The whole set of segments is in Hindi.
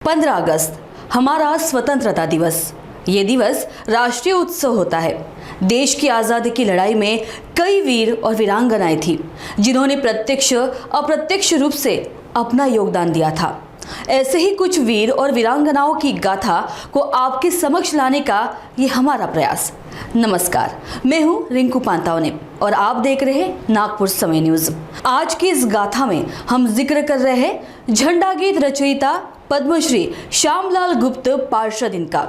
15 अगस्त हमारा स्वतंत्रता दिवस। ये दिवस राष्ट्रीय उत्सव होता है। देश की आज़ादी की लड़ाई में कई वीर और वीरांगनाएं थी जिन्होंने प्रत्यक्ष अप्रत्यक्ष रूप से अपना योगदान दिया था। ऐसे ही कुछ वीर और वीरांगनाओं की गाथा को आपके समक्ष लाने का ये हमारा प्रयास। नमस्कार, मैं हूँ रिंकू पांतावने और आप देख रहे हैं नागपुर समय न्यूज़। आज की इस गाथा में हम जिक्र कर रहे हैं झंडा गीत रचयिता पद्मश्री श्यामलाल गुप्त पार्षद इनका।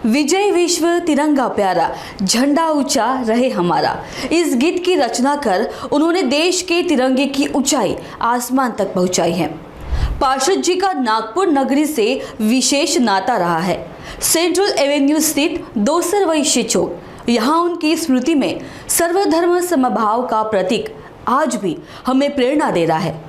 विजय विश्व तिरंगा प्यारा, झंडा ऊंचा रहे हमारा, इस गीत की रचना कर उन्होंने देश के तिरंगे की ऊंचाई आसमान तक पहुंचाई है। पार्षद जी का नागपुर नगरी से विशेष नाता रहा है। सेंट्रल एवेन्यू स्थित दोसर वैश्य चौक, यहाँ उनकी स्मृति में सर्वधर्म समभाव का प्रतीक आज भी हमें प्रेरणा दे रहा है।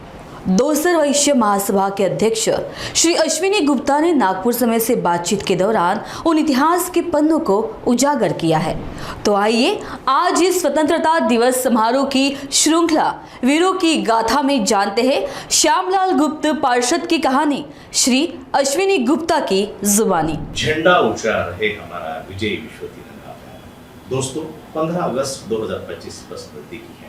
दोसर वैश्य महासभा के अध्यक्ष श्री अश्विनी गुप्ता ने नागपुर समय से बातचीत के दौरान उन इतिहास के पन्नों को उजागर किया है। तो आइए आज इस स्वतंत्रता दिवस समारोह की श्रृंखला वीरों की गाथा में जानते हैं श्यामलाल गुप्त पार्षद की कहानी श्री अश्विनी गुप्ता की जुबानी। झंडा ऊंचा रहे हमारा, विजय विश्व तिरंगा प्यारा। दोस्तों, 15 अगस्त 2025 स्मृति की है।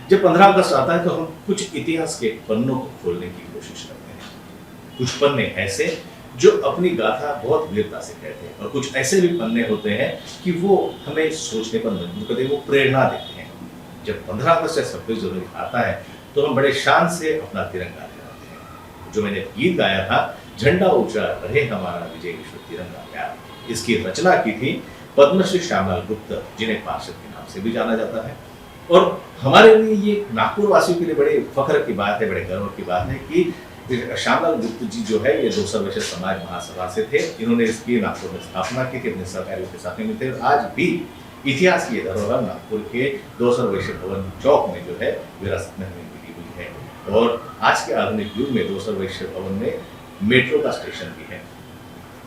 जब 15 अगस्त आता है तो हम कुछ इतिहास के पन्नों को खोलने की कोशिश करते हैं। कुछ पन्ने ऐसे जो अपनी गाथा बहुत वीरता से कहते हैं और कुछ ऐसे भी पन्ने होते हैं कि वो हमें सोचने पर मजबूर करते हैं, वो प्रेरणा देते हैं। जब 15 अगस्त या 26 जनवरी आता है तो हम बड़े शान से अपना तिरंगा लहराते हैं। जो मैंने गीत गाया था, झंडा ऊंचा रहे हमारा, विजय विश्व तिरंगा प्यारा, इसकी रचना की थी पद्मश्री श्यामलाल गुप्त, जिन्हें पार्षद के नाम से भी जाना जाता है। और हमारे लिए ये नागपुर वासियों के लिए बड़े फख्र की बात है, बड़े गर्व की बात है कि श्यामलाल गुप्त जी जो है ये दोसर वैश्य समाज महासभा से थे। इन्होंने इसकी नागपुर में स्थापना की थी, अपने सहकारियों के साथ में थे। आज भी इतिहास की धरोहर नागपुर के दोसर वैश्य भवन चौक में जो है विरासत में हमें मिली हुई है। और आज के आधुनिक युग में दोसर वैश्य भवन में मेट्रो का स्टेशन भी है।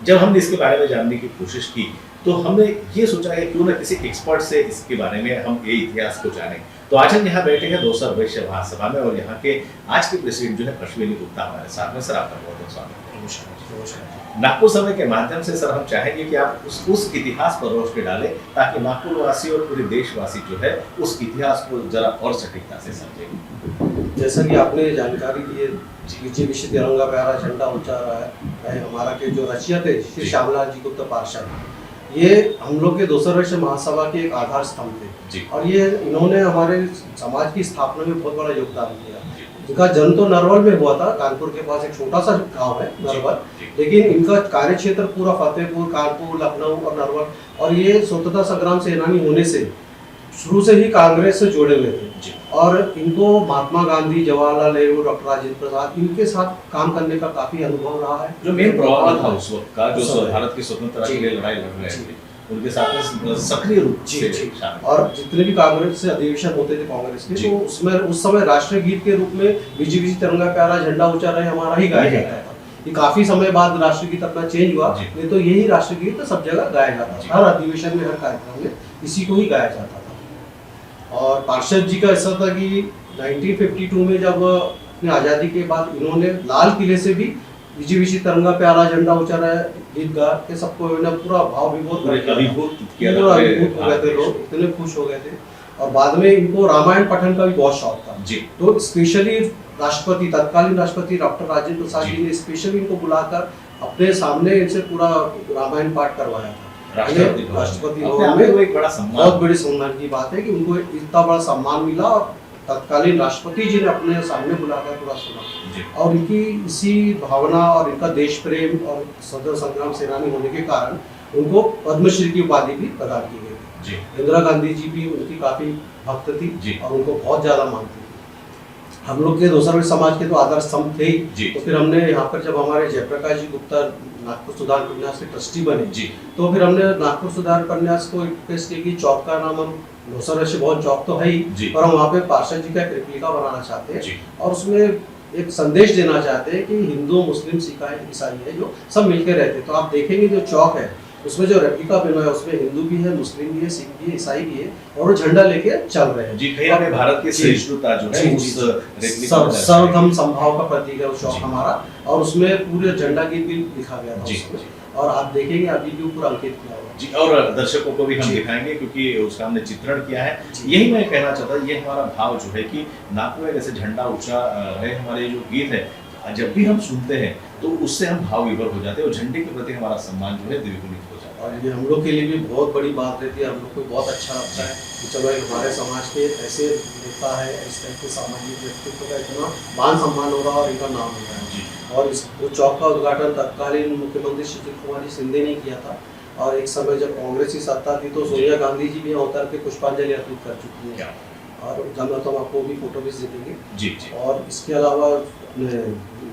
जब हमने इसके बारे में जानने की कोशिश की तो हमने ये सोचा है क्यों ना किसी एक्सपर्ट से इसके बारे में हम ये इतिहास को जानें। तो आज हम यहाँ बैठे हैं दोसर वैश्य महासभा में और यहाँ के आज के प्रेसिडेंट जो है अश्विनी गुप्ता हमारे साथ में। सर, आपका बहुत बहुत स्वागत है। नागपुर समय के माध्यम से सर हम चाहेंगे कि आप उस इतिहास पर रोशनी डालें ताकि नागपुर वासी और पूरे देशवासी जो है उस इतिहास को जरा और सटीकता से समझें। जैसा कि आपने जानकारी दी है, विजय विश्व तिरंगा प्यारा, झंडा ऊंचा रहा है हमारा के जो रचयिता थे श्री श्यामलाल जी गुप्ता पार्षद, ये हम लोग के दोसर वैश्य महासभा के एक आधार स्तंभ थे और ये इन्होंने हमारे समाज की स्थापना में बहुत बड़ा योगदान किया। इनका जन्म तो नरवल में हुआ था, कानपुर के पास एक छोटा सा गांव है नरवल, लेकिन इनका कार्य क्षेत्र पूरा फतेहपुर, कानपुर, लखनऊ और नरवल। और ये स्वतंत्रता संग्राम सेनानी होने से शुरू से ही कांग्रेस से जुड़े हुए थे और इनको महात्मा गांधी, जवाहरलाल नेहरू, डॉक्टर राजेंद्र प्रसाद, इनके साथ काम करने का काफी अनुभव रहा है। जो मेन प्रभाव था उस वक्त का, जो भारत की स्वतंत्रता के लिए लड़ाई लड़ रहे थे, उनके साथ में सक्रिय रूप से शामिल। और जितने भी कांग्रेस से अधिवेशन होते थे कांग्रेस के, तो उसमें उस समय राष्ट्रीय गीत के रूप में विजय विश्व तिरंगा प्यारा, झंडा ऊंचा रहे हमारा ही गाया जाता था। ये काफी समय बाद राष्ट्रीय गीत अपना चेंज हुआ, नहीं तो यही राष्ट्रीय गीत सब जगह गाया जाता था। हर अधिवेशन में, हर कार्यक्रम में इसी को ही गाया जाता था। और पार्षद जी का ऐसा था कि 1952 में जब अपनी आज़ादी के बाद इन्होंने लाल किले से भी विजय विश्व तिरंगा प्यारा, झंडा ऊंचा रहे गीत गा के सबको पूरा भाव विभोर हो गए थे। लोग इतने खुश हो गए थे। और बाद में इनको रामायण पठन का भी बहुत शौक था जी। तो स्पेशली राष्ट्रपति, तत्कालीन राष्ट्रपति डॉक्टर राजेंद्र प्रसाद जी ने स्पेशली इनको बुलाकर अपने सामने इनसे पूरा रामायण पाठ करवाया था। राष्ट्रपति भवन में एक बड़ा सम्मान, बहुत बड़ी सम्मान की बात है कि उनको इतना बड़ा सम्मान मिला और तत्कालीन राष्ट्रपति जी ने अपने सामने बुलाकर पूरा सुना। और इनकी इसी भावना और इनका देश प्रेम और स्वतंत्रता संग्राम सेनानी होने के कारण उनको पद्मश्री की उपाधि भी प्रदान की गई। इंदिरा गांधी जी भी उनकी काफी भक्त थी और उनको बहुत ज्यादा मानती थी। हम लोग के दोसर वैश्य समाज के तो आधार स्तंभ थे ही। तो फिर हमने यहाँ पर जब हमारे जयप्रकाश जी गुप्ता नागपुर सुधार प्रन्यास के ट्रस्टी बने तो फिर हमने नागपुर सुधार प्रन्यास को रिक्वेस्ट की कि चौक का नाम हम दोसर वैश्य भवन चौक तो है ही, पर हम वहाँ पे पार्षद जी का एक रेप्लिका बनाना चाहते हैं और उसमें एक संदेश देना चाहते हैं कि हिंदू, मुस्लिम, सिख, ईसाई है जो सब मिलकर रहते। तो आप देखेंगे जो चौक है उसमें जो रेप्लिका बना है उसमें हिंदू भी है, मुस्लिम भी है, सिख भी है, ईसाई भी है, और वो झंडा लेके चल रहे हैं। जी, कहीं ना कहीं भारत की जी। सहिष्णुता जो है जी, उस जी, रेप्लिका में दर्शाई सर्वधर्म संभाव का प्रतीक है वो चौक जी। हमारा, और उसमें पूरे झंडा गीत भी लिखा गया था जी, उसमें। जी। और आप देखेंगे अभी भी ऊपर अंकित किया हुआ है। जी, और दर्शकों को भी हम जी। दिखाएंगे क्योंकि उसका हमने चित्रण किया है। जी। यही मैं कहना चाहता हूँ, ये हमारा भाव जो है कि नाक में जैसे झंडा ऊंचा रहे, हमारे जो गीत है जब भी हम सुनते हैं तो उससे हम भाव विभोर हो जाते हैं और झंडे के प्रति हमारा सम्मान जो है द्विगुणित हो जाता है। और ये हम लोग के लिए भी बहुत बड़ी बात रहती है, हम लोग को बहुत अच्छा लगता है कि चलो एक हमारे समाज के ऐसे नेता है, इस टाइप के सामाजिक व्यक्तित्व का इतना मान सम्मान हो रहा है और इनका नाम हो रहा है। जी। और इस वो चौक का उद्घाटन तत्कालीन मुख्यमंत्री सुशील कुमार जी शिंदे ने किया था, और एक समय जब कांग्रेस की सत्ता थी तो सोनिया गांधी जी भी यहाँ उतर के पुष्पांजलि अर्पित कर चुकी क्या? है, और जब तो हम आपको भी फोटो भी दे देंगे। जी जी और इसके अलावा अपने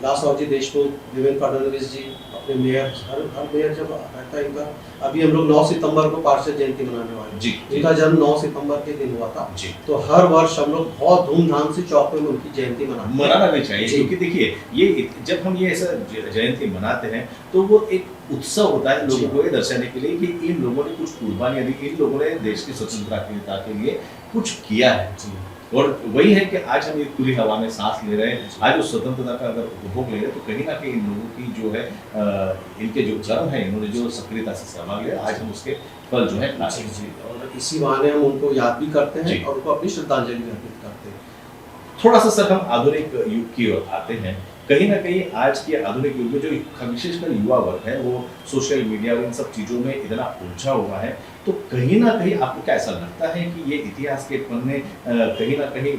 लालसावजी देशमुख, देवेंद्र फडणवीस जी, अपने मेयर, हर मेयर जब रहता है इनका, अभी हम लोग 9 सितंबर को पार्षद जयंती मनाने वाले हैं। जी, जी। इनका जन्म 9 सितंबर के दिन हुआ था, जी। तो हर वर्ष हम लोग बहुत धूमधाम से चौक में उनकी जयंती मनाते हैं। मनाना भी चाहिए जी। क्योंकि देखिए ये जब हम ये ऐसा जयंती मनाते हैं तो वो एक उत्सव होता है लोगों जी। को ये दर्शाने के लिए कि इन लोगों ने कुछ कुर्बानियां दी, इन लोगों ने देश की स्वतंत्रता के लिए कुछ किया है। और वही है कि आज हम ये खुली हवा में सांस ले रहे हैं, आज उस स्वतंत्रता का अगर उपभोग ले रहे हैं तो कहीं ना कहीं इन लोगों की जो है इनके जो कर्म है, इन्होंने जो सक्रियता से सहभाग लिया, आज हम उसके फल जो है पा रहे जी, हैं। जी। और इसी बहाने हम उनको याद भी करते जी। हैं और उनको अपनी श्रद्धांजलि भी अर्पित करते हैं। थोड़ा सा सर हम आधुनिक युग की ओर आते हैं। कहीं ना कहीं आज के आधुनिक युग में जो विशेषकर युवा वर्ग है वो सोशल मीडिया और इन सब चीजों में इतना उलझा हुआ है, तो कहीं ना कहीं आपको क्या ऐसा लगता है कि ये इतिहास के पन्ने कहीं ना कहीं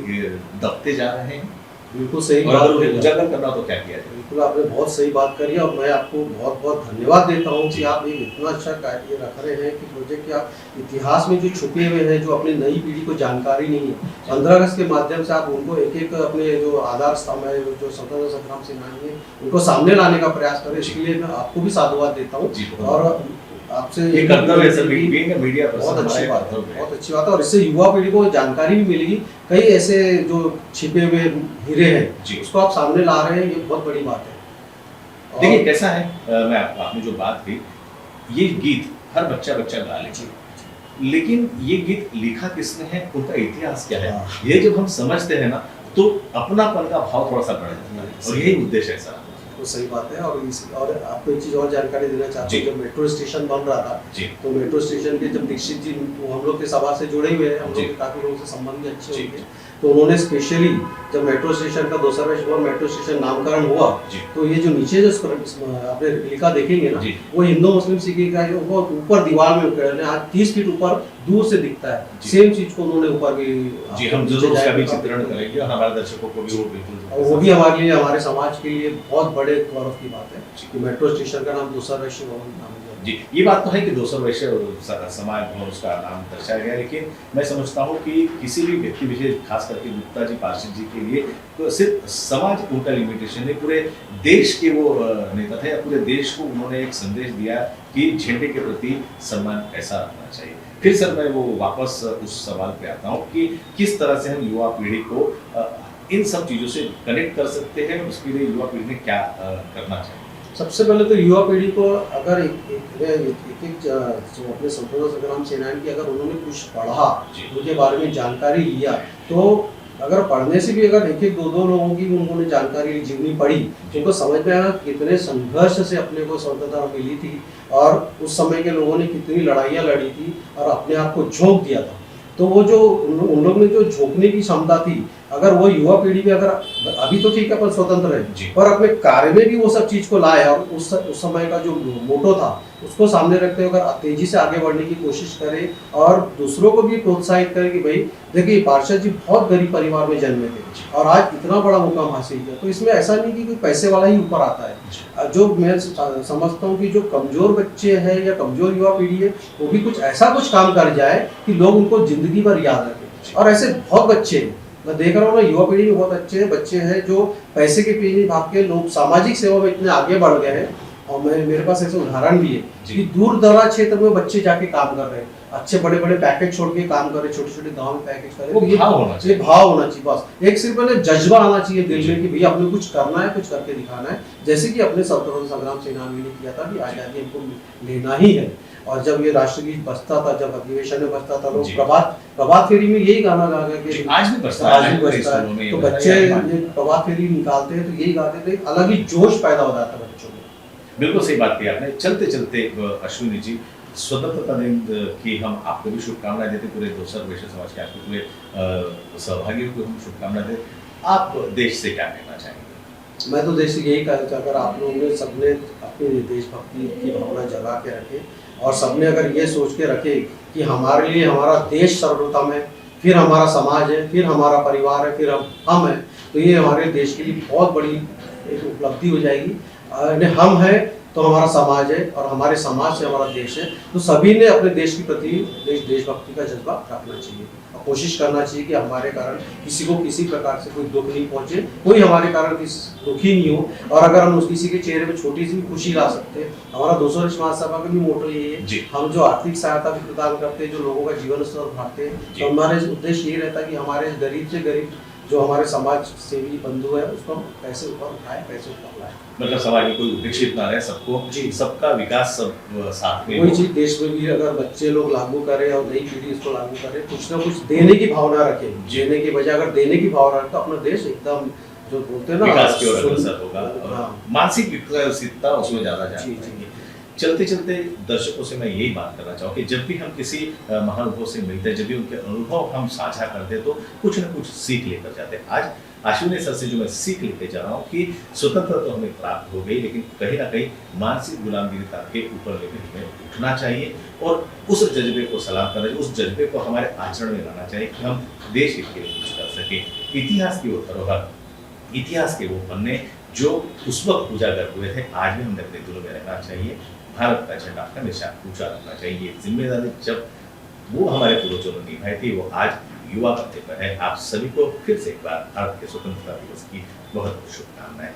दबते जा रहे हैं? बिल्कुल सही और बात अगर उन्हें कही। उजागर करना हो तो क्या किया जाए? बिल्कुल आपने बहुत सही बात करी, और मैं आपको बहुत बहुत धन्यवाद देता हूँ कि आप एक इतना अच्छा कार्य रख रहे हैं कि प्रोजेक्ट, कि आप इतिहास में जो छुपे हुए हैं, जो अपनी नई पीढ़ी को जानकारी नहीं है, 15 अगस्त के माध्यम से आप उनको एक एक अपने जो आधार स्तंभ है, जो स्वतंत्रता संग्राम सेनानी है, उनको सामने लाने का प्रयास करें। इसके लिए मैं आपको भी साधुवाद देता हूँ। जी, और आपसे ये कर्तव्य है सर, भी being a media person बहुत अच्छी हमारा बात है, कर्तव्य है। बहुत अच्छी बात है, और इससे युवा पीढ़ी को जानकारी भी मिलेगी। कई ऐसे जो छिपे हुए हीरे जी। हैं उसको आप सामने ला रहे हैं, ये बहुत बड़ी बात है। और- देखिए कैसा है, मैं आपने जो बात की, ये गीत हर बच्चा गा ले, जी, लेकिन ये गीत लिखा किसने है, उनका इतिहास क्या है, हाँ। ये जब हम समझते हैं ना तो अपनापन का भाव थोड़ा सा बढ़ जाता है, और यही उद्देश्य है सर। तो सही बात है। और आपको एक चीज और जानकारी देना चाहता हूँ, जी। जब मेट्रो स्टेशन बन रहा था, जी तो मेट्रो स्टेशन के जब दीक्षित जी, वो हम लोग के सभा से जुड़े हुए हैं, हम जी। लोग के काफी लोगों से संबंध भी अच्छे जी। होंगे, तो उन्होंने स्पेशली जब मेट्रो स्टेशन का 2 वर्ष हुआ, मेट्रो स्टेशन नामकरण हुआ, जी तो ये जो नीचे जो आपने लिखा देखेंगे ना, जी। वो हिंदू मुस्लिम सिख का है, वो ऊपर दीवार में उकेरने आज 30 फीट ऊपर दूर से दिखता है। जी। सेम चीज को उन्होंने ऊपर भी जी, हम जरूर उसका भी चित्रण करेंगे और हमारे दर्शकों को भी वो बिल्कुल, और वो भी हमारे लिए, हमारे समाज के लिए बहुत बड़े गौरव की बात है कि मेट्रो स्टेशन का नाम 2 वर्ष भवन नाम दिया। जी, ये बात तो है कि 200 वर्ष समाज भवन उसका नाम दर्शाया गया, लेकिन मैं समझता हूँ कि किसी भी व्यक्ति विशेष, खास करके गुप्ता जी, पार्षद जी के लिए तो सिर्फ समाज उनका लिमिटेशन नहीं, पूरे देश के वो नेता थे, पूरे देश को उन्होंने एक संदेश दिया कि झंडे के प्रति सम्मान कैसा रखना चाहिए। फिर सर मैं वो वापस उस सवाल पे आता हूँ कि किस तरह से हम युवा पीढ़ी को इन सब चीज़ों से कनेक्ट कर सकते हैं, उसके लिए युवा पीढ़ी ने क्या करना चाहिए? सबसे पहले तो युवा पीढ़ी को अगर एक जो अपने स्वतंत्रता संग्राम सेनानी की, अगर उन्होंने कुछ पढ़ा, जी। उनके बारे में जानकारी लिया, तो अगर पढ़ने से भी अगर एक 2 लोगों की उन्होंने जानकारी ली, जीवनी पढ़ी, तो उनको समझ में आया कितने संघर्ष से अपने को स्वतंत्रता मिली थी, और उस समय के लोगों ने कितनी लड़ाइयाँ लड़ी थी और अपने आप को झोंक दिया था। तो वो जो उन लोग में जो झोंकने की क्षमता थी, अगर वो युवा पीढ़ी में, अगर अभी तो ठीक है अपन स्वतंत्र जी। है, पर अपने कार्य में भी वो सब चीज को लाए, और उस समय का जो मोटो था उसको सामने रखते हुए अगर तेजी से आगे बढ़ने की कोशिश करे, और दूसरों को भी प्रोत्साहित करे कि भाई देखिए, पार्षद जी बहुत गरीब परिवार में जन्मे थे और आज इतना बड़ा मुकाम हासिल किया, तो इसमें ऐसा नहीं कि कोई पैसे वाला ही ऊपर आता है। जो मैं समझता हूँ कि जो कमजोर बच्चे हैं या कमजोर युवा पीढ़ी है, वो भी कुछ ऐसा कुछ काम कर जाए कि लोग उनको जिंदगी भर याद रखें। और ऐसे बहुत बच्चे हैं, मैं देख रहा हूँ ना, युवा पीढ़ी में बहुत अच्छे बच्चे हैं जो पैसे के पीछे भाग के लोग सामाजिक सेवा में इतने आगे बढ़ गए हैं और मेरे पास ऐसे उदाहरण भी है जी। कि दूर दराज क्षेत्र में बच्चे जाके काम कर रहे हैं, अच्छे बड़े बड़े पैकेज छोड़ के काम कर रहे हैं, छोटे छोटे गांव में पैकेज कर रहे वो हैं। तो भाव होना ये चाहिए। भाव होना चाहिए, बस एक सिर्फ पहले जज्बा आना चाहिए दिल जी। में कि भैया अपने कुछ करना है, कुछ करके दिखाना है। जैसे कि अपने स्वतंत्रता संग्राम सेनानियों ने किया था कि आजादी हमको लेना ही है। और जब ये राष्ट्रगीत बजता था, जब अधिवेशन में बजता था, लोग जी। प्रभात फेरी में यही गाना गा गा जी, के आज भी बजता है, आज भी हमारे बजता स्कूलों में है। ये तो बजता है, बच्चे ये मानते ये प्रभात फेरी निकालते हैं तो यही गाते थे, एक अलग ही जोश पैदा हो जाता है बच्चों में। बिल्कुल सही बात की आपने। चलते चलते अश्विनी जी, स्वतंत्रता दिन की हम आपको भी शुभकामनाएं देते, पूरे दोसर वैश्य समाज के आपके पूरे सहभागियों को हम शुभकामनाएं देते। आप देश से क्या कहना चाहेंगे? मैं तो देश से यही कहना चाहता, अगर आप लोगों ने सबने अपनी देशभक्ति की भावना जगा के रखे और सबने अगर ये सोच के रखे कि हमारे लिए हमारा देश सर्वप्रथम है, फिर हमारा समाज है, फिर हमारा परिवार है, फिर हम हैं, तो ये हमारे देश के लिए बहुत बड़ी एक उपलब्धि हो जाएगी। हम हैं तो हमारा समाज है और हमारे समाज से हमारा देश है। तो सभी ने अपने देश के प्रति देशभक्ति का जज्बा रखना चाहिए और कोशिश करना चाहिए कि हमारे कारण किसी को किसी प्रकार से कोई दुख नहीं पहुंचे, कोई हमारे कारण दुखी नहीं हो। और अगर हम उस किसी के चेहरे पे छोटी सी भी खुशी ला सकते हैं, हमारा दोसर समाज सभा का भी मोटो यही है। हम जो आर्थिक सहायता भी प्रदान करते हैं, जो लोगों का जीवन स्तर बढ़ाते हैं, तो हमारे उद्देश्य ये रहता है कि हमारे गरीब से गरीब जो हमारे समाज सेवी बंधु है उसको हम पैसे ऊपर उठाएं, पैसे ऊपर लाएं। मतलब समाज में कोई उपेक्षित ना रहे, सबको जी। सबका विकास सब साथ में वही हो। चीज देश में भी अगर बच्चे लोग लागू करें और नई पीढ़ी इसको लागू करे, कुछ ना कुछ देने की भावना रखे, देने की बजाय अगर देने की भावना रखे तो अपना देश एकदम जो बोलते हैं ना विकास की ओर अग्रसर होगा और हाँ। मानसिक विकसितता उसमें ज्यादा जी, जानी जी। चाहिए। चलते चलते दर्शकों से मैं यही बात करना चाहूँ कि जब भी हम किसी महानुभव से मिलते हैं, जब भी उनके अनुभव हम साझा करते हैं, तो कुछ ना कुछ सीख लेकर जाते हैं। आज अश्विनी सर से जो मैं सीख लेके जा रहा हूँ कि स्वतंत्रता तो हमें प्राप्त हो गई, लेकिन कहीं ना कहीं मानसिक गुलामगिरी के ऊपर लेकर हमें उठना चाहिए और उस जज्बे को सलाम करना चाहिए, उस जज्बे को हमारे आचरण में लाना चाहिए कि हम देश हित के लिए कुछ कर सकें। इतिहास की वो धरोहर, इतिहास के वो पन्ने जो उस वक्त उजागर हुए थे, आज भी हमें अपने दिलों में रहना चाहिए। भारत का झंडा हमेशा ऊंचा रखना चाहिए। ये जिम्मेदारी जब वो हमारे पूर्वजों ने निभाई थी, वो आज युवा करते पर है। आप सभी को फिर से एक बार भारत के स्वतंत्रता दिवस की बहुत शुभकामनाएं।